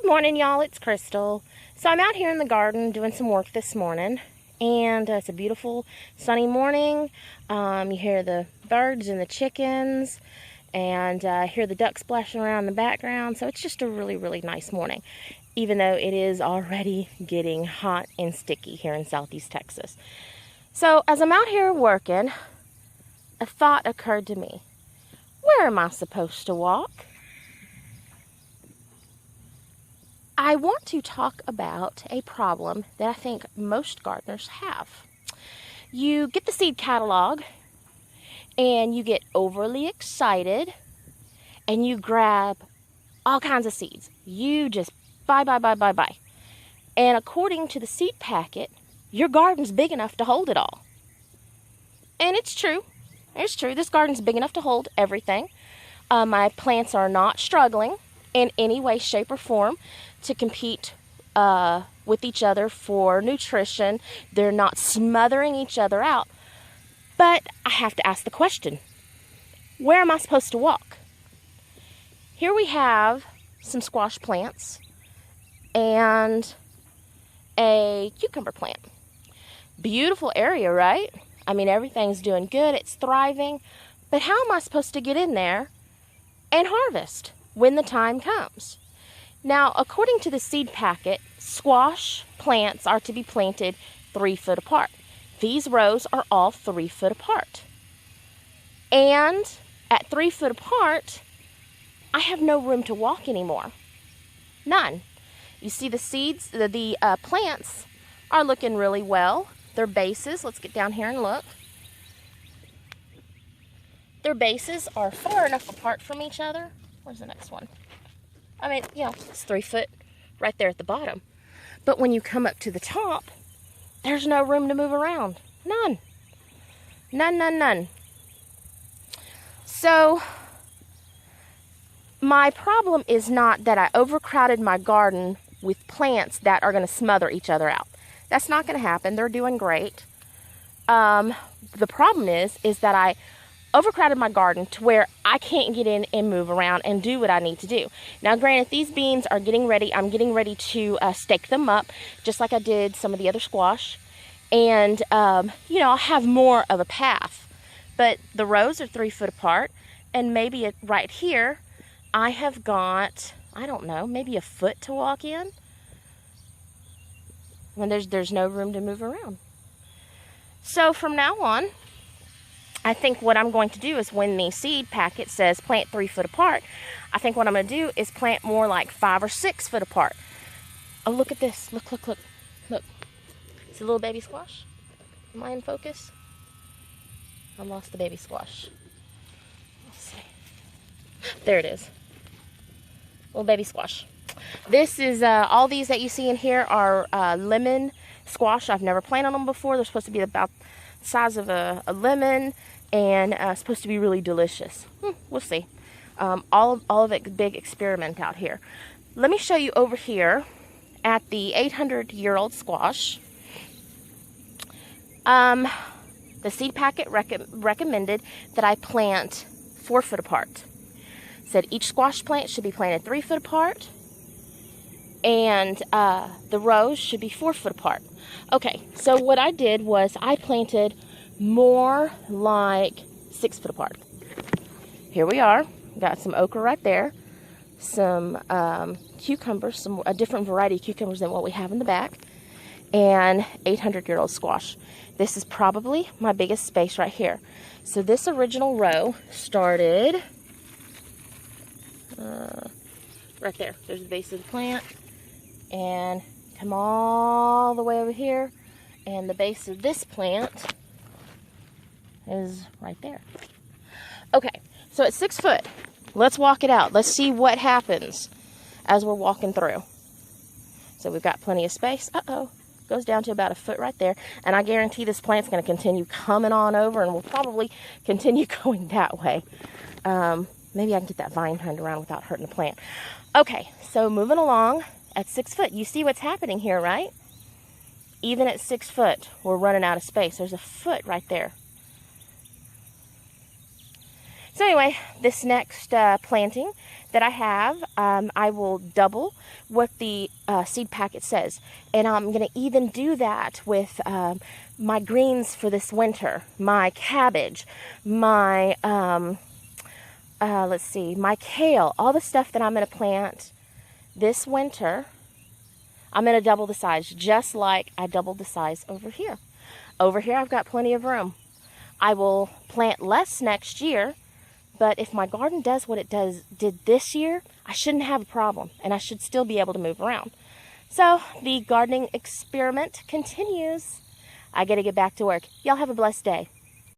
Morning, y'all. It's Crystal. So I'm out here in the garden doing some work this morning, and it's a beautiful sunny morning. You hear the birds and the chickens, and hear the ducks splashing around in the background. So it's just a really, really nice morning, even though it is already getting hot and sticky here in Southeast Texas. So as I'm out here working, a thought occurred to me. Where am I supposed to walk? I want to talk about a problem that I think most gardeners have. You get the seed catalog and you get overly excited and you grab all kinds of seeds. You just buy. And according to the seed packet, your garden's big enough to hold it all. And it's true. It's true. This garden's big enough to hold everything. My plants are not struggling in any way, shape, or form to compete with each other for nutrition. They're not smothering each other out. But I have to ask the question, where am I supposed to walk? Here we have some squash plants and a cucumber plant. Beautiful area, right? I mean, everything's doing good. It's thriving. But how am I supposed to get in there and harvest when the time comes? Now, according to the seed packet, squash plants are to be planted 3 foot apart. These rows are all 3 foot apart. And at 3 foot apart, I have no room to walk anymore. None. You see the seeds, the plants are looking really well. Their bases, let's get down here and look. Their bases are far enough apart from each other. Where's the next one? I mean, you know, it's 3 foot right there at the bottom. But when you come up to the top, there's no room to move around. None. None. So, my problem is not that I overcrowded my garden with plants that are going to smother each other out. That's not going to happen. They're doing great. The problem is that I overcrowded my garden to where I can't get in and move around and do what I need to do. Now, granted, these beans are getting ready. I'm getting ready to stake them up, just like I did some of the other squash. And, you know, I'll have more of a path. But the rows are 3 foot apart. And maybe right here, I have got, I don't know, maybe a foot to walk in. When there's no room to move around. So from now on, I think what I'm going to do is when the seed packet says plant 3 foot apart, I think what I'm going to do is plant more like 5 or 6 foot apart. Oh, look at this. Look. It's a little baby squash. Am I in focus? I lost the baby squash. Let's see. There it is. Little baby squash. This is, all these that you see in here are lemon squash. I've never planted them before. They're supposed to be about the size of a lemon and supposed to be really delicious. We'll see. All of it, big experiment out here. Let me show you over here at the 800-year-old squash. The seed packet recommended that I plant 4 foot apart. Said each squash plant should be planted 3 foot apart, and the rows should be 4 foot apart. Okay, so what I did was I planted more like 6 foot apart. Here we are. Got some okra right there, some cucumbers, a different variety of cucumbers than what we have in the back, and 800-year-old squash. This is probably my biggest space right here. So this original row started right there. There's the base of the plant, and come all the way over here, and the base of this plant is right there. Okay, so at 6 foot, let's walk it out. Let's see what happens as we're walking through. So we've got plenty of space. Goes down to about a foot right there, and I guarantee this plant's going to continue coming on over, and we'll probably continue going that way. Maybe I can get that vine turned around without hurting the plant. Okay, so moving along at 6 foot. You see what's happening here, right? Even at 6 foot, we're running out of space. There's a foot right there. So anyway, this next planting that I have, I will double what the seed packet says. And I'm going to even do that with my greens for this winter, my cabbage, my, let's see, my kale, all the stuff that I'm going to plant this winter. I'm going to double the size, just like I doubled the size over here. Over here, I've got plenty of room. I will plant less next year, but if my garden does what it did this year, I shouldn't have a problem, and I should still be able to move around. So the gardening experiment continues. I got to get back to work. Y'all have a blessed day.